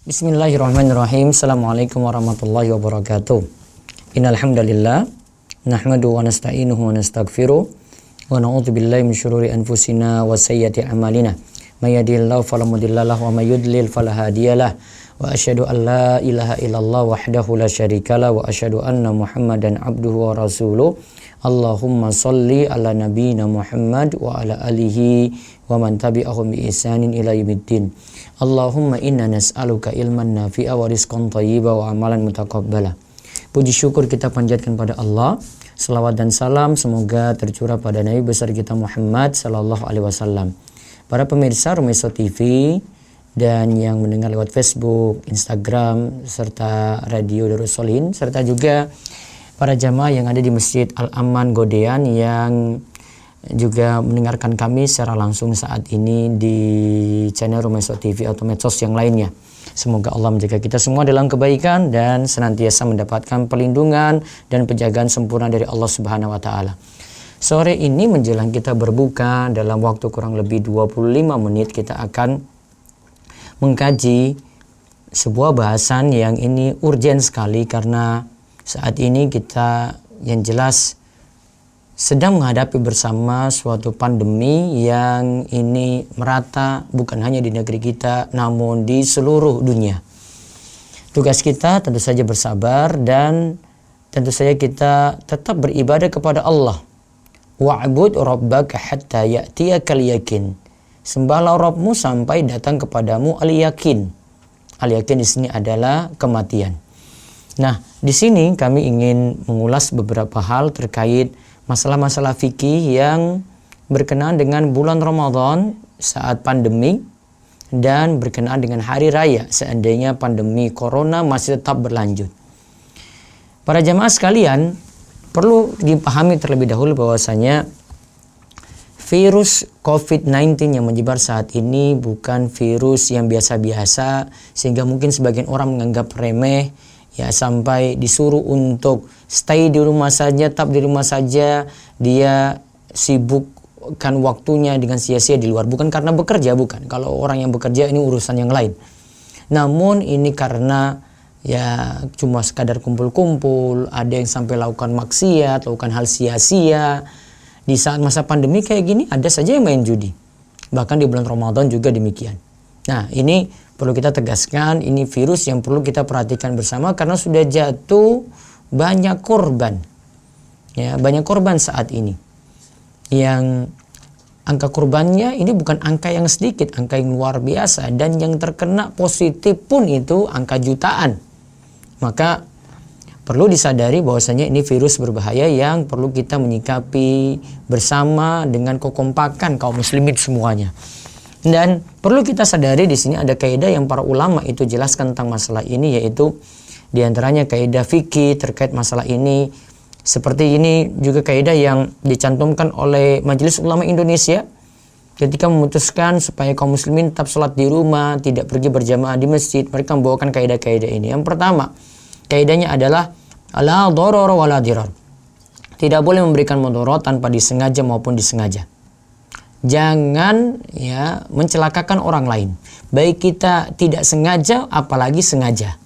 Bismillahirrahmanirrahim. Assalamualaikum warahmatullahi wabarakatuh. Innal hamdalillah nahmadu wa nasta'inuhu wa nastaghfiruh wa na'udzu billahi min syururi anfusina wa sayyiati a'malina. May yahdihillahu fala mudilla lahu wa may yudlil fala hadiyalah. Wa asyhadu an la ilaha illallah wahdahu la syarikalah wa asyhadu anna Muhammadan abduhu wa rasuluh. Allahumma shalli ala nabiyyina Muhammad wa ala alihi wa man tabi'ahum bi ihsanin ila yaumiddin. Allahumma inna nas'aluka ilman nafi'a wa rizqan thayyiba wa amalan mutaqabbala. Puji syukur kita panjatkan pada Allah. Selawat dan salam semoga tercurah pada Nabi besar kita Muhammad sallallahu alaihi wasallam. Para pemirsa Rumeso TV dan yang mendengar lewat Facebook, Instagram serta Radio Darus Solihin, serta juga para jamaah yang ada di Masjid Al-Aman Godean yang juga mendengarkan kami secara langsung saat ini di channel Rumeso TV atau medsos yang lainnya. Semoga Allah menjaga kita semua dalam kebaikan dan senantiasa mendapatkan perlindungan dan penjagaan sempurna dari Allah Subhanahu wa taala. Sore ini menjelang kita berbuka, dalam waktu kurang lebih 25 menit kita akan mengkaji sebuah bahasan yang ini urgen sekali, karena saat ini kita yang jelas sedang menghadapi bersama suatu pandemi yang ini merata bukan hanya di negeri kita namun di seluruh dunia. Tugas kita tentu saja bersabar dan tentu saja kita tetap beribadah kepada Allah. Wa'bud rabbaka hatta ya'tiyakal yakin. Sembahlah Rabbmu sampai datang kepadamu al-yakin. Al-yakin di sini adalah kematian. Nah, di sini kami ingin mengulas beberapa hal terkait masalah-masalah fikih yang berkenaan dengan bulan Ramadan saat pandemi dan berkenaan dengan hari raya seandainya pandemi corona masih tetap berlanjut. Para jamaah sekalian, perlu dipahami terlebih dahulu bahwasanya virus COVID-19 yang menyebar saat ini bukan virus yang biasa-biasa sehingga mungkin sebagian orang menganggap remeh, ya, sampai disuruh untuk stay di rumah saja, tetap di rumah saja, dia sibukkan waktunya dengan sia-sia di luar. Bukan karena bekerja, bukan. Kalau orang yang bekerja ini urusan yang lain. Namun ini karena ya cuma sekadar kumpul-kumpul, ada yang sampai lakukan maksiat, lakukan hal sia-sia. Di saat masa pandemi kayak gini ada saja yang main judi. Bahkan di bulan Ramadan juga demikian. Nah, ini perlu kita tegaskan, ini virus yang perlu kita perhatikan bersama karena sudah jatuh banyak korban. Ya, banyak korban saat ini. Yang angka korbannya ini bukan angka yang sedikit, angka yang luar biasa, dan yang terkena positif pun itu angka jutaan. Maka perlu disadari bahwasanya ini virus berbahaya yang perlu kita menyikapi bersama dengan kekompakan kaum muslimin semuanya. Dan perlu kita sadari di sini ada kaidah yang para ulama itu jelaskan tentang masalah ini, yaitu diantaranya kaidah fikih terkait masalah ini. Seperti ini juga kaidah yang dicantumkan oleh Majelis Ulama Indonesia ketika memutuskan supaya kaum muslimin tetap sholat di rumah, tidak pergi berjamaah di masjid. Mereka membawakan kaidah-kaidah ini. Yang pertama, kaidahnya adalah la dharara wa la dirar. Tidak boleh memberikan mudarat tanpa disengaja maupun disengaja. Jangan ya mencelakakan orang lain. Baik kita tidak sengaja apalagi sengaja.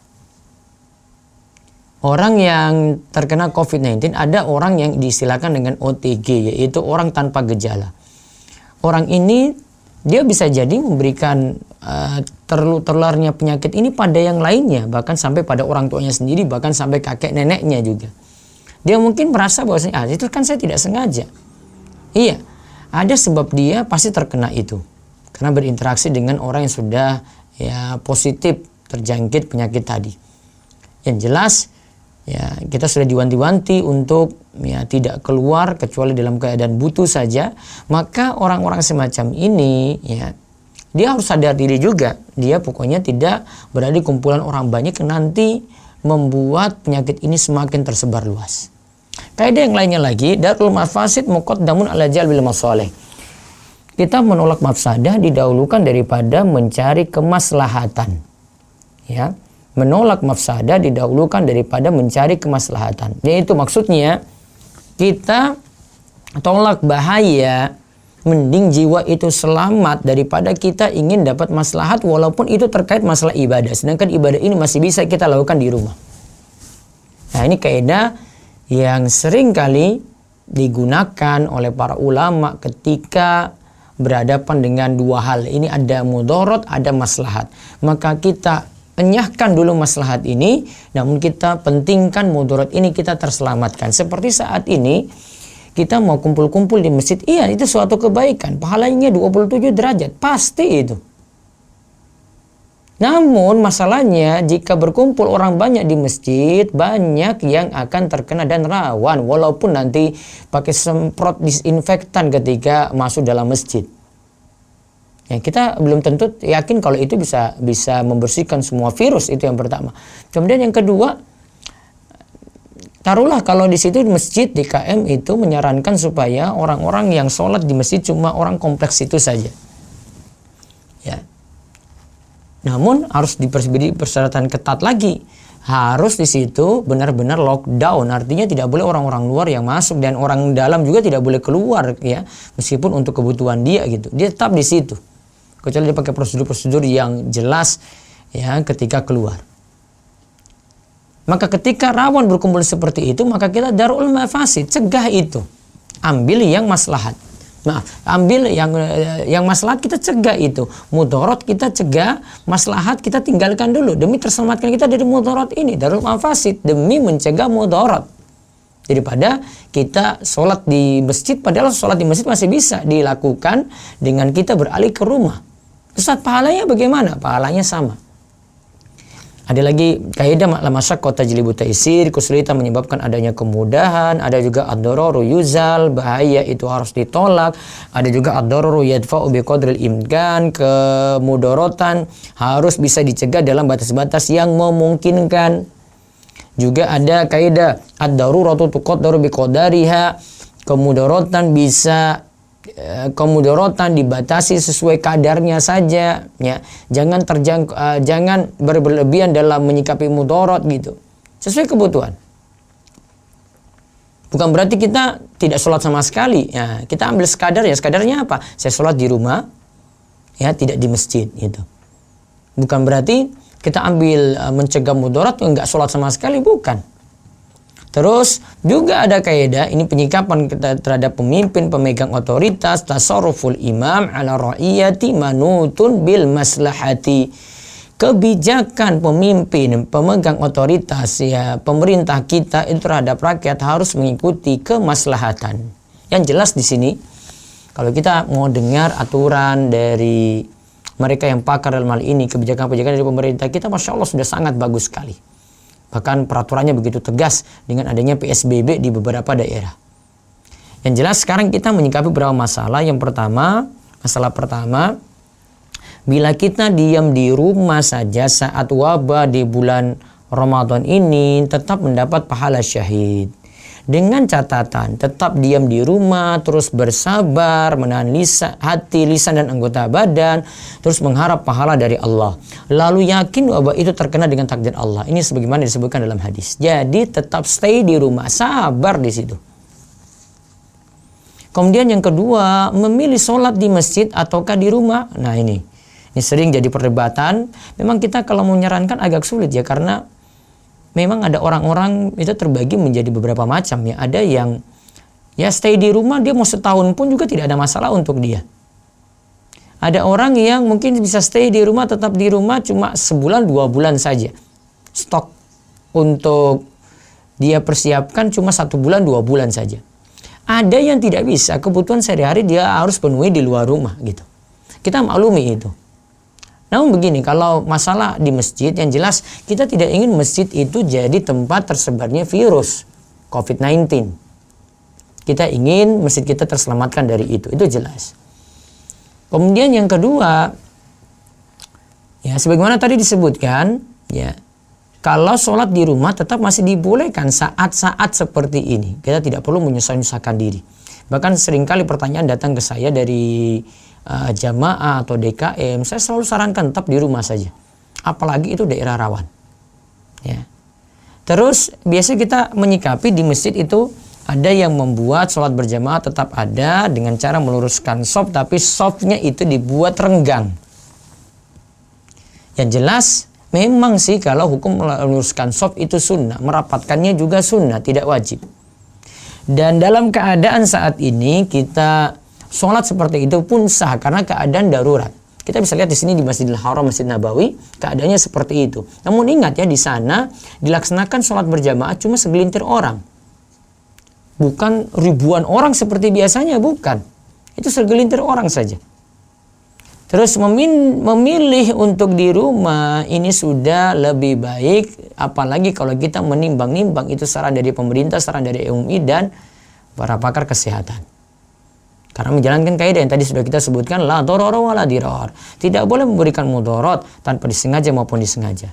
Orang yang terkena COVID-19 ada orang yang disilakan dengan OTG, yaitu orang tanpa gejala. Orang ini dia bisa jadi memberikan tertularnya penyakit ini pada yang lainnya, bahkan sampai pada orang tuanya sendiri, bahkan sampai kakek neneknya juga. Dia mungkin merasa bahwa itu kan saya tidak sengaja. Iya, ada sebab dia pasti terkena itu karena berinteraksi dengan orang yang sudah ya positif terjangkit penyakit tadi. Yang jelas ya kita sudah diwanti-wanti untuk ya tidak keluar kecuali dalam keadaan butuh saja. Maka orang-orang semacam ini ya dia harus sadar diri juga. Dia pokoknya tidak berada di kumpulan orang banyak yang nanti membuat penyakit ini semakin tersebar luas. Kaidah yang lainnya lagi, darul mafasid muqaddamun ala jalbil masalih. Kita menolak mafsadah didahulukan daripada mencari kemaslahatan. Ya, menolak mafsadah didahulukan daripada mencari kemaslahatan. Yaitu maksudnya kita tolak bahaya Mending jiwa itu selamat daripada kita ingin dapat maslahat walaupun itu terkait masalah ibadah. Sedangkan ibadah ini masih bisa kita lakukan di rumah. Nah, ini kaidah yang sering kali digunakan oleh para ulama ketika berhadapan dengan dua hal. Ini ada mudarat, ada maslahat. Maka kita enyahkan dulu maslahat ini, namun kita pentingkan mudarat ini kita terselamatkan. Seperti saat ini kita mau kumpul-kumpul di masjid, iya itu suatu kebaikan, pahalanya 27 derajat, pasti itu. Namun masalahnya jika berkumpul orang banyak di masjid, banyak yang akan terkena dan rawan walaupun nanti pakai semprot disinfektan ketika masuk dalam masjid. Ya, kita belum tentu yakin kalau itu bisa membersihkan semua virus, itu yang pertama. Kemudian yang kedua, taruhlah kalau di situ masjid DKM itu menyarankan supaya orang-orang yang sholat di masjid cuma orang kompleks itu saja. Ya. Namun harus diberi persyaratan ketat lagi. Harus di situ benar-benar lockdown, artinya tidak boleh orang-orang luar yang masuk dan orang dalam juga tidak boleh keluar ya, meskipun untuk kebutuhan dia gitu. Dia tetap di situ. Kecuali dia pakai prosedur-prosedur yang jelas ya ketika keluar. Maka ketika rawan berkumpul seperti itu, maka kita darul mafasid, cegah itu. Ambil yang maslahat. Ambil yang maslahat, kita cegah itu. Mudarat kita cegah, maslahat kita tinggalkan dulu demi terselamatkan kita dari mudarat ini, darul mafasid, demi mencegah mudarat. Daripada kita sholat di masjid, padahal sholat di masjid masih bisa dilakukan dengan kita beralih ke rumah. Ustaz, pahalanya bagaimana? Pahalanya sama. Ada lagi kaidah masyaqqah tajlibu taisir, kesulitan menyebabkan adanya kemudahan. Ada juga ad-dararu yuzal, bahaya itu harus ditolak. Ada juga ad-dararu yadfa'u biqadril imkan, kemudaratan harus bisa dicegah dalam batas-batas yang memungkinkan. Juga ada kaidah ad-daruratu tuqaddaru biqadariha, kemudaratan dibatasi sesuai kadarnya saja ya. Jangan berlebihan dalam menyikapi mudarat gitu. Sesuai kebutuhan. Bukan berarti kita tidak sholat sama sekali. Ya, kita ambil sekadar ya. Sekadarnya apa? Saya sholat di rumah ya, tidak di masjid gitu. Bukan berarti kita ambil mencegah mudarat enggak sholat sama sekali, bukan. Terus juga ada kaidah ini penyikapan kita terhadap pemimpin pemegang otoritas, tasarruful imam ala ra'iyati manutun bil maslahati. Kebijakan pemimpin pemegang otoritas ya pemerintah kita itu terhadap rakyat harus mengikuti kemaslahatan. Yang jelas di sini kalau kita mau dengar aturan dari mereka yang pakar dalam hal ini, kebijakan-kebijakan dari pemerintah kita Masya Allah sudah sangat bagus sekali. Bahkan peraturannya begitu tegas dengan adanya PSBB di beberapa daerah. Yang jelas sekarang kita menyikapi beberapa masalah. Yang pertama, masalah pertama, bila kita diam di rumah saja saat wabah di bulan Ramadan ini tetap mendapat pahala syahid. Dengan catatan tetap diam di rumah, terus bersabar, menahan hati, lisan dan anggota badan, terus mengharap pahala dari Allah. Lalu yakin bahwa itu terkena dengan takdir Allah. Ini sebagaimana disebutkan dalam hadis. Jadi tetap stay di rumah, sabar di situ. Kemudian yang kedua, memilih sholat di masjid ataukah di rumah. Nah ini sering jadi perdebatan. Memang kita kalau menyarankan agak sulit ya, karena memang ada orang-orang itu terbagi menjadi beberapa macam ya. Ada yang ya stay di rumah, dia mau setahun pun juga tidak ada masalah untuk dia. Ada orang yang mungkin bisa stay di rumah, tetap di rumah cuma sebulan 2 bulan saja. Stok untuk dia persiapkan cuma 1 bulan 2 bulan saja. Ada yang tidak bisa, kebutuhan sehari-hari dia harus penuhi di luar rumah gitu. Kita maklumi itu. Namun begini, kalau masalah di masjid, yang jelas kita tidak ingin masjid itu jadi tempat tersebarnya virus COVID-19. Kita ingin masjid kita terselamatkan dari itu jelas. Kemudian yang kedua, ya sebagaimana tadi disebutkan, ya kalau sholat di rumah tetap masih dibolehkan saat-saat seperti ini. Kita tidak perlu menyusahkan diri. Bahkan seringkali pertanyaan datang ke saya dari jamaah atau DKM, saya selalu sarankan tetap di rumah saja. Apalagi itu daerah rawan. Ya. Terus biasanya kita menyikapi di masjid itu Ada yang membuat sholat berjamaah tetap ada dengan cara meluruskan shaf, tapi shafnya itu dibuat renggang. Yang jelas memang sih kalau hukum meluruskan shaf itu sunnah, merapatkannya juga sunnah, tidak wajib. Dan dalam keadaan saat ini kita sholat seperti itu pun sah karena keadaan darurat. Kita bisa lihat di sini di Masjidil Haram, Masjid Nabawi, keadaannya seperti itu. Namun ingat ya, di sana dilaksanakan sholat berjamaah cuma segelintir orang. Bukan ribuan orang seperti biasanya, bukan. Itu segelintir orang saja. Terus memilih untuk di rumah ini sudah lebih baik, apalagi kalau kita menimbang-nimbang itu saran dari pemerintah, saran dari MUI dan para pakar kesehatan. Karena menjalankan kaidah yang tadi sudah kita sebutkan, la darara wa la dirar. Tidak boleh memberikan mudarat tanpa disengaja maupun disengaja.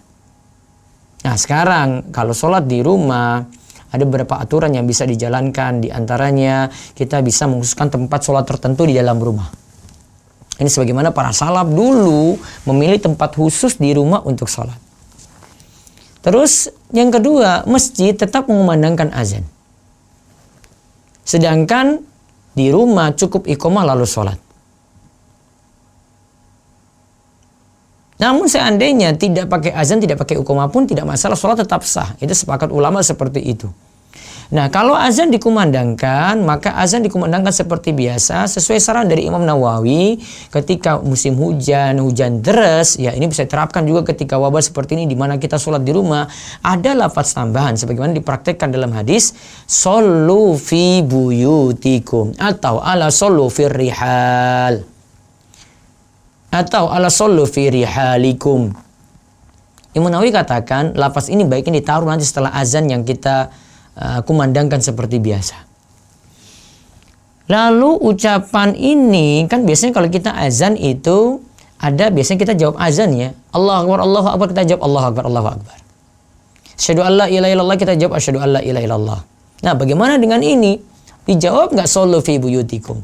Nah sekarang kalau sholat di rumah, ada beberapa aturan yang bisa dijalankan. Di antaranya kita bisa mengkhususkan tempat sholat tertentu di dalam rumah. Ini sebagaimana para salaf dulu memilih tempat khusus di rumah untuk sholat. Terus yang kedua, masjid tetap mengumandangkan azan. Sedangkan di rumah cukup iqamah lalu sholat. Namun seandainya tidak pakai azan, tidak pakai iqamah pun tidak masalah, sholat tetap sah. Itu sepakat ulama seperti itu. Nah kalau azan dikumandangkan, maka azan dikumandangkan seperti biasa sesuai saran dari Imam Nawawi ketika musim hujan, hujan deras. Ya ini bisa diterapkan juga ketika wabah seperti ini di mana kita sholat di rumah. Ada lafaz tambahan sebagaimana dipraktekkan dalam hadis, shollu fi buyutikum atau ala shollu fir rihal. Atau ala shollu fi rihalikum. Imam Nawawi katakan lafaz ini baiknya ditaruh nanti setelah azan yang kita kumandangkan seperti biasa. Lalu ucapan ini kan biasanya kalau kita azan itu ada biasanya kita jawab azan ya. Allahu Akbar kita jawab Allahu Akbar, Allahu Akbar. Asyhadu an la ilaha illallah kita jawab asyhadu an la ilaha illallah. Nah, bagaimana dengan ini? Dijawab nggak shollu fi buyutikum?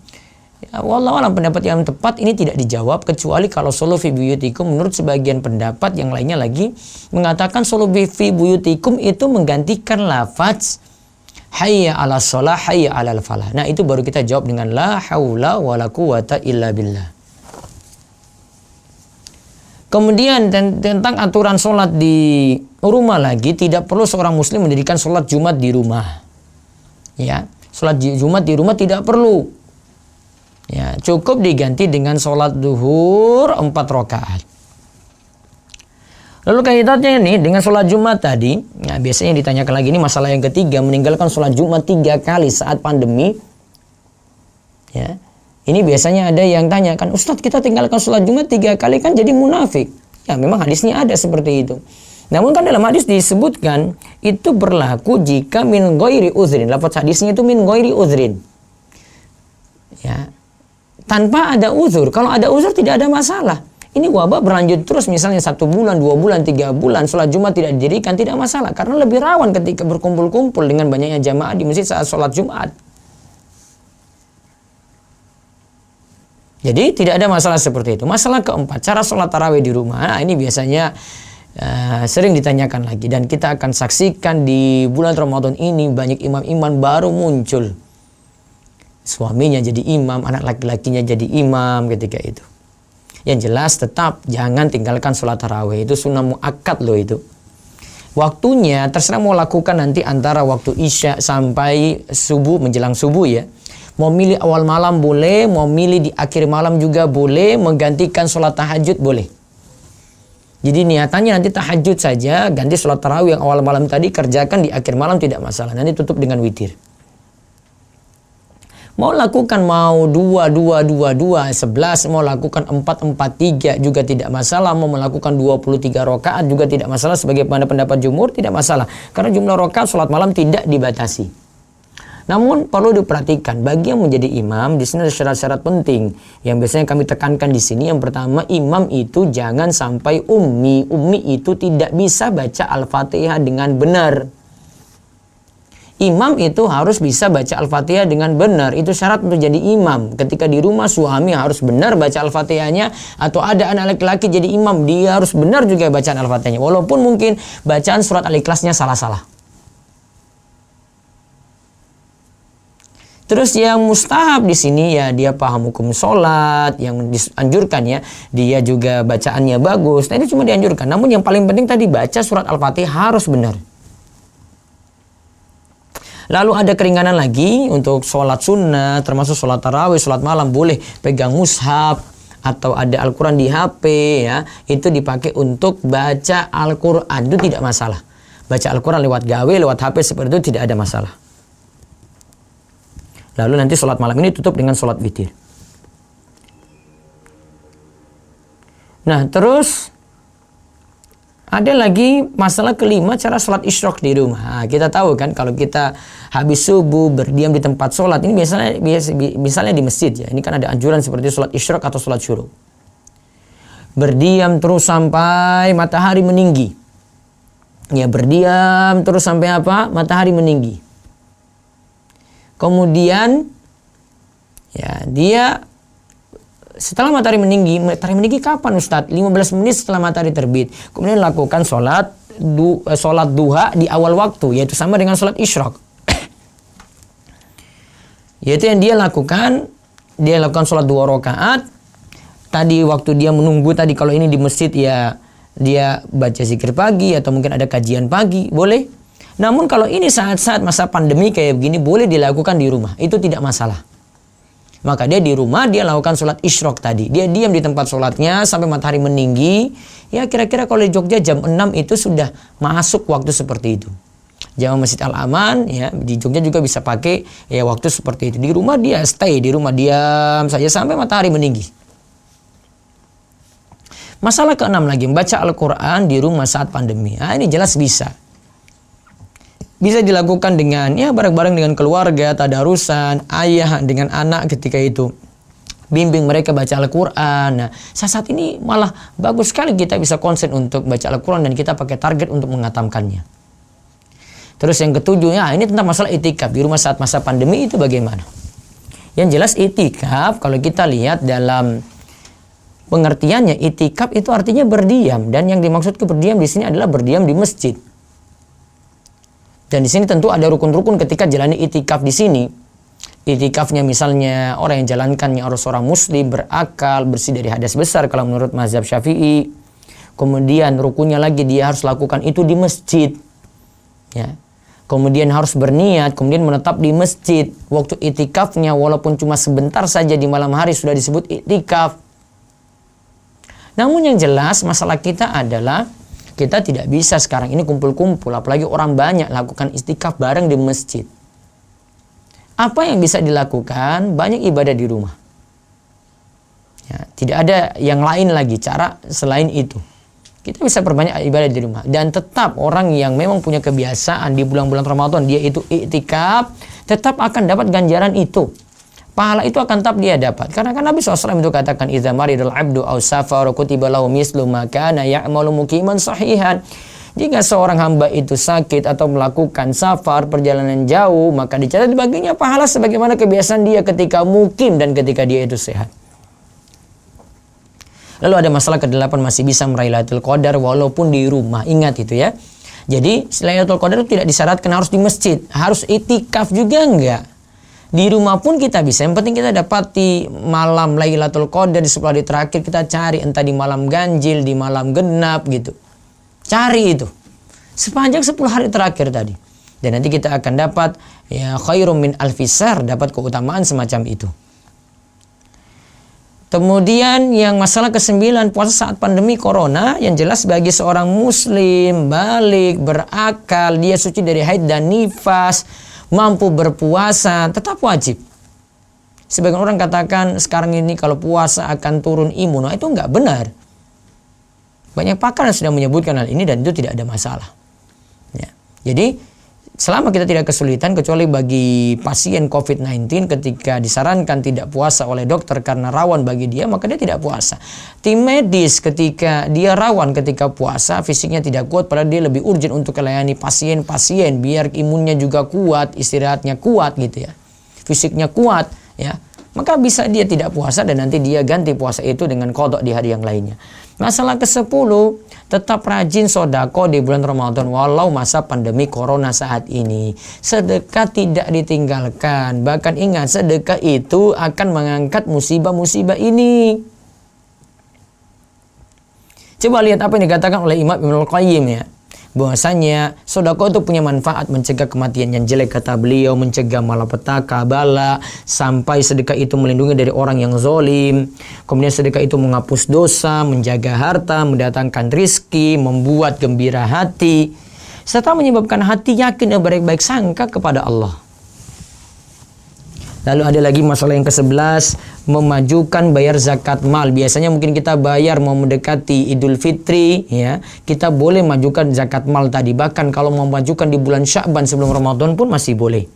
Ya, wallahu alam pendapat yang tepat ini tidak dijawab kecuali kalau shollu fi buyutikum menurut sebagian pendapat yang lainnya lagi mengatakan shollu fi buyutikum itu menggantikan lafaz hayya 'alas shalah hayya 'alal falah. Nah, itu baru kita jawab dengan la haula wala quwata illa billah. Kemudian tentang aturan sholat di rumah lagi, tidak perlu seorang muslim mendirikan sholat Jumat di rumah. Ya, sholat Jumat di rumah tidak perlu. Ya, cukup diganti dengan sholat duhur 4 rakaat. Lalu kaitannya ini dengan sholat Jumat tadi, ya biasanya ditanyakan lagi ini masalah yang ketiga, meninggalkan sholat Jumat 3 kali saat pandemi. Ya, ini biasanya ada yang tanyakan, Ustadz kita tinggalkan sholat Jumat 3 kali kan jadi munafik. Ya memang hadisnya ada seperti itu. Namun kan dalam hadis disebutkan itu berlaku jika min ghairi uzrin. Lafaz hadisnya itu min ghairi uzrin. Ya. Tanpa ada uzur. Kalau ada uzur tidak ada masalah. Ini wabah berlanjut terus misalnya 1 bulan, 2 bulan, 3 bulan sholat Jumat tidak didirikan, tidak masalah. Karena lebih rawan ketika berkumpul-kumpul dengan banyaknya jamaah di masjid saat sholat Jumat. Jadi tidak ada masalah seperti itu. Masalah keempat, cara sholat tarawih di rumah. Nah, ini biasanya sering ditanyakan lagi. Dan kita akan saksikan di bulan Ramadan ini banyak imam-imam baru muncul. Suaminya jadi imam, anak laki-lakinya jadi imam ketika itu. Yang jelas tetap jangan tinggalkan sholat tarawih. Itu sunnah muakkad loh itu. Waktunya terserah mau lakukan nanti antara waktu isya sampai subuh, menjelang subuh ya. Mau milih awal malam boleh, mau milih di akhir malam juga boleh, menggantikan sholat tahajud boleh. Jadi niatannya nanti tahajud saja, ganti sholat tarawih yang awal malam tadi kerjakan di akhir malam tidak masalah. Nanti tutup dengan witir. Mau lakukan mau 2, 2, 2, 2, 11, mau lakukan 4, 4, 3 juga tidak masalah. Mau melakukan 23 rakaat juga tidak masalah. Sebagai pendapat jumhur tidak masalah. Karena jumlah rakaat sholat malam tidak dibatasi. Namun perlu diperhatikan bagi yang menjadi imam di sini ada syarat-syarat penting yang biasanya kami tekankan di sini. Yang pertama, imam itu jangan sampai ummi. Ummi itu tidak bisa baca Al-Fatihah dengan benar. Imam itu harus bisa baca Al-Fatihah dengan benar. Itu syarat untuk jadi imam. Ketika di rumah suami harus benar baca Al-Fatihahnya. Atau ada anak laki-laki jadi imam, dia harus benar juga bacaan Al-Fatihahnya. Walaupun mungkin bacaan surat Al-Ikhlasnya salah-salah. Terus yang mustahab di sini ya dia paham hukum sholat, yang dianjurkan ya dia juga bacaannya bagus. Nah ini cuma dianjurkan. Namun yang paling penting tadi baca surat Al-Fatihah harus benar. Lalu ada keringanan lagi untuk sholat sunnah, termasuk sholat tarawih, sholat malam boleh pegang mushaf atau ada Al-Quran di HP ya. Itu dipakai untuk baca Al-Quran, itu tidak masalah. Baca Al-Quran lewat gawe, lewat HP seperti itu tidak ada masalah. Lalu nanti sholat malam ini tutup dengan sholat witir. Nah terus ada lagi masalah kelima, cara sholat isyraq di rumah. Nah, kita tahu kan kalau kita habis subuh berdiam di tempat sholat, ini misalnya di masjid ya. Ini kan ada anjuran seperti sholat isyraq atau sholat syuruk. Berdiam terus sampai matahari meninggi. Ya berdiam terus sampai apa? Matahari meninggi. Kemudian ya dia setelah matahari meninggi kapan Ustadz? 15 menit setelah matahari terbit. Kemudian lakukan sholat duha di awal waktu, yaitu sama dengan sholat isyraq. Yaitu yang dia lakukan sholat 2 rakaat. Tadi waktu dia menunggu tadi, kalau ini di masjid ya dia baca zikir pagi atau mungkin ada kajian pagi, boleh. Namun kalau ini saat-saat masa pandemi kayak begini boleh dilakukan di rumah. Itu tidak masalah. Maka dia di rumah dia lakukan sholat isyraq tadi. Dia diam di tempat sholatnya sampai matahari meninggi. Ya kira-kira kalau di Jogja jam 6 itu sudah masuk waktu seperti itu. Jamaah Masjid Al-Aman ya di Jogja juga bisa pakai ya waktu seperti itu. Di rumah dia stay, di rumah diam saja sampai matahari meninggi. Masalah keenam lagi, membaca Al-Quran di rumah saat pandemi. Nah, ini jelas bisa. Bisa dilakukan dengan ya bareng-bareng dengan keluarga, tadarusan, ayah dengan anak ketika itu. Bimbing mereka baca Al-Quran. Nah, saat ini malah bagus sekali kita bisa konsen untuk baca Al-Quran dan kita pakai target untuk mengatamkannya. Terus yang ketujuh, ya ini tentang masalah itikaf di rumah saat masa pandemi itu bagaimana? Yang jelas itikaf kalau kita lihat dalam pengertiannya, itikaf itu artinya berdiam, dan yang dimaksud berdiam di sini adalah berdiam di masjid. Dan di sini tentu ada rukun-rukun ketika jalani itikaf di sini. Itikafnya misalnya orang yang jalankannya harus orang muslim, berakal, bersih dari hadas besar kalau menurut mazhab Syafi'i. Kemudian rukunnya lagi dia harus lakukan itu di masjid. Ya. Kemudian harus berniat, kemudian menetap di masjid. Waktu itikafnya walaupun cuma sebentar saja di malam hari sudah disebut itikaf. Namun yang jelas masalah kita adalah kita tidak bisa sekarang ini kumpul-kumpul, apalagi orang banyak lakukan itikaf bareng di masjid. Apa yang bisa dilakukan? Banyak ibadah di rumah. Ya, tidak ada yang lain lagi cara selain itu. Kita bisa perbanyak ibadah di rumah. Dan tetap orang yang memang punya kebiasaan di bulan-bulan Ramadan dia itu iktikaf, tetap akan dapat ganjaran itu. Pahala itu akan tetap dia dapat. Karena kan Nabi SAW itu katakan, "Idza maridul 'abdu aw safara kutiba lahu mislu ma kana ya'malu muqiman sahihan." Jika seorang hamba itu sakit atau melakukan safar, perjalanan jauh, maka dicatat baginya pahala sebagaimana kebiasaan dia ketika mukim dan ketika dia itu sehat. Lalu ada masalah ke-8, masih bisa meraih Lailatul Qadar walaupun di rumah. Ingat itu ya. Jadi Lailatul Qadar itu tidak disyaratkan harus di masjid, harus itikaf juga enggak. Di rumah pun kita bisa, yang penting kita dapati malam Lailatul Qadar di 10 hari terakhir, kita cari entah di malam ganjil, di malam genap gitu. Cari itu sepanjang 10 hari terakhir tadi. Dan nanti kita akan dapat ya khairum min alfisar, dapat keutamaan semacam itu. Kemudian yang masalah ke-9, puasa saat pandemi corona, yang jelas bagi seorang muslim balik berakal, dia suci dari haid dan nifas, mampu berpuasa, tetap wajib. Sebagian orang katakan sekarang ini kalau puasa akan turun imun. Nah, itu enggak benar. Banyak pakar yang sudah menyebutkan hal ini dan itu tidak ada masalah. Ya. Jadi selama kita tidak kesulitan, kecuali bagi pasien COVID-19 ketika disarankan tidak puasa oleh dokter karena rawan bagi dia, maka dia tidak puasa. Tim medis ketika dia rawan ketika puasa, fisiknya tidak kuat, padahal dia lebih urgent untuk melayani pasien-pasien biar imunnya juga kuat, istirahatnya kuat gitu ya. Fisiknya kuat ya. Maka bisa dia tidak puasa dan nanti dia ganti puasa itu dengan qada di hari yang lainnya. Masalah ke-10, tetap rajin sodako di bulan Ramadan walau masa pandemi corona saat ini. Sedekah tidak ditinggalkan. Bahkan ingat, sedekah itu akan mengangkat musibah-musibah ini. Coba lihat apa yang dikatakan oleh Imam Ibnul Qayyim ya. Bahwasanya sedekah itu punya manfaat mencegah kematian yang jelek, kata beliau, mencegah malapetaka, bala, sampai sedekah itu melindungi dari orang yang zalim. Kemudian sedekah itu menghapus dosa, menjaga harta, mendatangkan rizki, membuat gembira hati, serta menyebabkan hati yakin dan baik-baik sangka kepada Allah. Lalu ada lagi masalah yang ke-11, memajukan bayar zakat mal. Biasanya mungkin kita bayar mau mendekati Idul Fitri, ya, kita boleh majukan zakat mal tadi. Bahkan kalau mau majukan di bulan Sya'ban sebelum Ramadan pun masih boleh.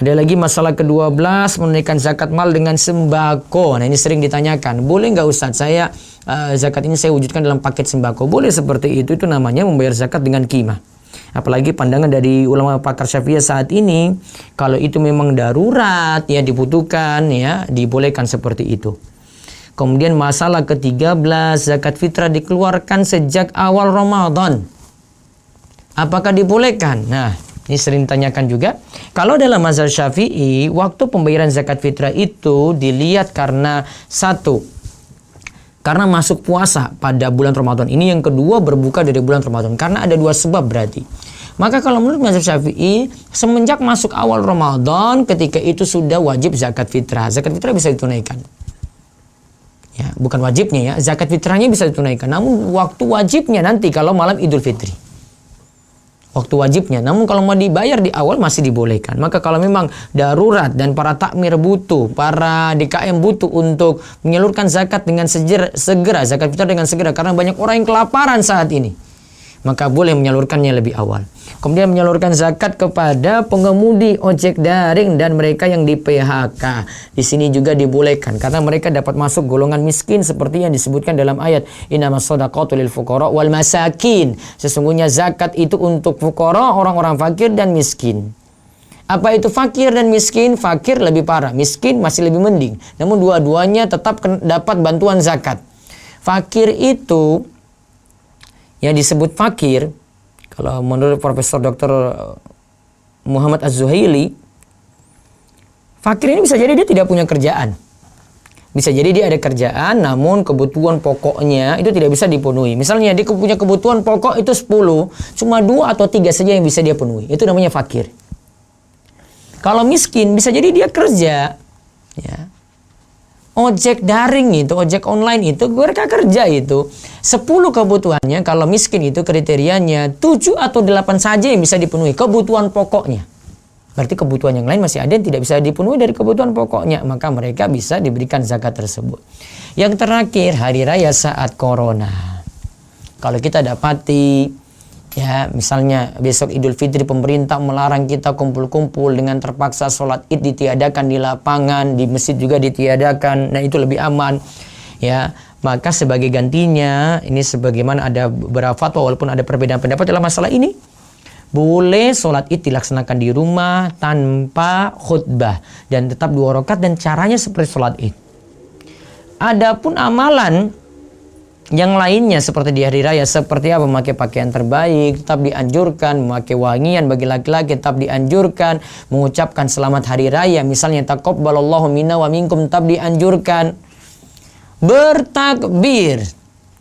Ada lagi masalah ke-12, menunaikan zakat mal dengan sembako. Nah, ini sering ditanyakan, boleh nggak Ustadz saya zakat ini saya wujudkan dalam paket sembako? Boleh seperti itu namanya membayar zakat dengan qimah. Apalagi pandangan dari ulama pakar Syafi'iyah saat ini, kalau itu memang darurat ya dibutuhkan ya dibolehkan seperti itu. Kemudian masalah ke-13, zakat fitrah dikeluarkan sejak awal Ramadan. Apakah dibolehkan? Nah, ini sering ditanyakan juga. Kalau dalam mazhab Syafi'i, waktu pembayaran zakat fitrah itu dilihat karena satu, karena masuk puasa pada bulan Ramadan. Ini yang kedua, berbuka dari bulan Ramadan. Karena ada dua sebab berarti. Maka kalau menurut mazhab Syafi'i, semenjak masuk awal Ramadan, ketika itu sudah wajib zakat fitrah. Zakat fitrah bisa ditunaikan. Ya, bukan wajibnya ya, zakat fitrahnya bisa ditunaikan. Namun waktu wajibnya nanti kalau malam Idul Fitri. Waktu wajibnya. Namun kalau mau dibayar di awal masih dibolehkan. Maka kalau memang darurat dan para takmir butuh, para DKM butuh untuk menyalurkan zakat dengan segera, zakat fitrah dengan segera, karena banyak orang yang kelaparan saat ini, maka boleh menyalurkannya lebih awal. Kemudian menyalurkan zakat kepada pengemudi ojek daring dan mereka yang di PHK. Di sini juga dibolehkan karena mereka dapat masuk golongan miskin seperti yang disebutkan dalam ayat innamas shadaqatu lil fuqara wal masakin. Sesungguhnya zakat itu untuk fuqara, orang-orang fakir dan miskin. Apa itu fakir dan miskin? Fakir lebih parah, miskin masih lebih mending. Namun dua-duanya tetap dapat bantuan zakat. Fakir itu yang disebut fakir, kalau menurut Profesor Dr. Muhammad Az-Zuhaili, fakir ini bisa jadi dia tidak punya kerjaan. Bisa jadi dia ada kerjaan, namun kebutuhan pokoknya itu tidak bisa dipenuhi. Misalnya dia punya kebutuhan pokok itu 10, cuma 2 atau 3 saja yang bisa dia penuhi. Itu namanya fakir. Kalau miskin, bisa jadi dia kerja, ya. Ojek daring itu, ojek online itu, mereka kerja itu 10 kebutuhannya. Kalau miskin itu kriterianya 7 atau 8 saja yang bisa dipenuhi kebutuhan pokoknya. Berarti kebutuhan yang lain masih ada yang tidak bisa dipenuhi dari kebutuhan pokoknya, maka mereka bisa diberikan zakat tersebut. Yang terakhir, hari raya saat corona. Kalau kita dapati ya, misalnya besok Idul Fitri pemerintah melarang kita kumpul-kumpul, dengan terpaksa sholat Id ditiadakan di lapangan, di masjid juga ditiadakan. Nah, itu lebih aman. Ya, maka sebagai gantinya, ini sebagaimana ada beberapa fatwa walaupun ada perbedaan pendapat dalam masalah ini, boleh sholat Id dilaksanakan di rumah tanpa khutbah dan tetap 2 rakaat dan caranya seperti sholat Id. Adapun amalan yang lainnya seperti di hari raya, seperti apa? Memakai pakaian terbaik tetap dianjurkan, memakai wangian bagi laki-laki tetap dianjurkan, mengucapkan selamat hari raya, misalnya taqabbalallahu minna wa minkum tetap dianjurkan, bertakbir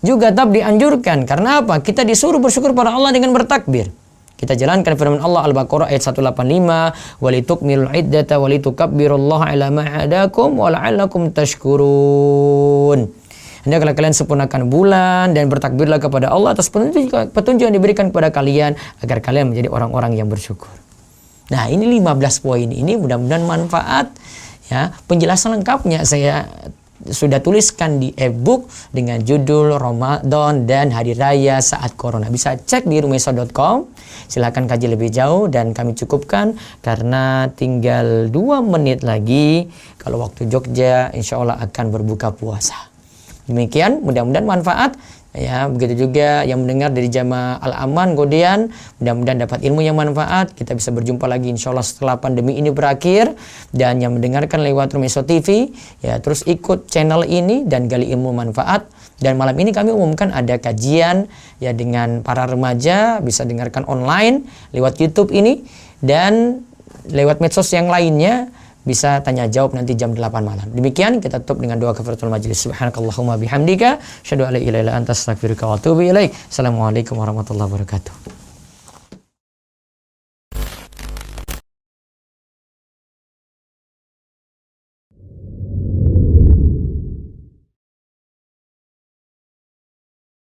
juga tetap dianjurkan. Karena apa? Kita disuruh bersyukur pada Allah dengan bertakbir. Kita jalankan firman Allah Al-Baqarah ayat 185, walitukmilul iddata walitukabbirullaha ala ma hadakum wa la'allakum tashkurun. Hendaklah kalian sempurnakan bulan dan bertakbirlah kepada Allah atas petunjuk yang diberikan kepada kalian agar kalian menjadi orang-orang yang bersyukur. Nah, ini 15 poin ini mudah-mudahan manfaat ya. Penjelasan lengkapnya saya sudah tuliskan di e-book dengan judul Ramadan dan Hari Raya Saat Corona. Bisa cek di rumesa.com. Silakan kaji lebih jauh dan kami cukupkan karena tinggal 2 menit lagi kalau waktu Jogja insya Allah akan berbuka puasa. Demikian, mudah-mudahan manfaat ya. Begitu juga yang mendengar dari Jamaah Al-Aman Godean, mudah-mudahan dapat ilmu yang manfaat. Kita bisa berjumpa lagi insya Allah setelah pandemi ini berakhir. Dan yang mendengarkan lewat Rumeso TV ya, terus ikut channel ini dan gali ilmu manfaat. Dan malam ini kami umumkan ada kajian ya dengan para remaja, bisa dengarkan online lewat YouTube ini, dan lewat medsos yang lainnya bisa tanya jawab nanti jam 8 malam. Demikian kita tutup dengan doa kafaratul majelis. Subhanakallahumma bihamdika, asyhadu an la ilaha illa anta, astaghfiruka wa atubu ilaik. Assalamualaikum warahmatullahi wabarakatuh.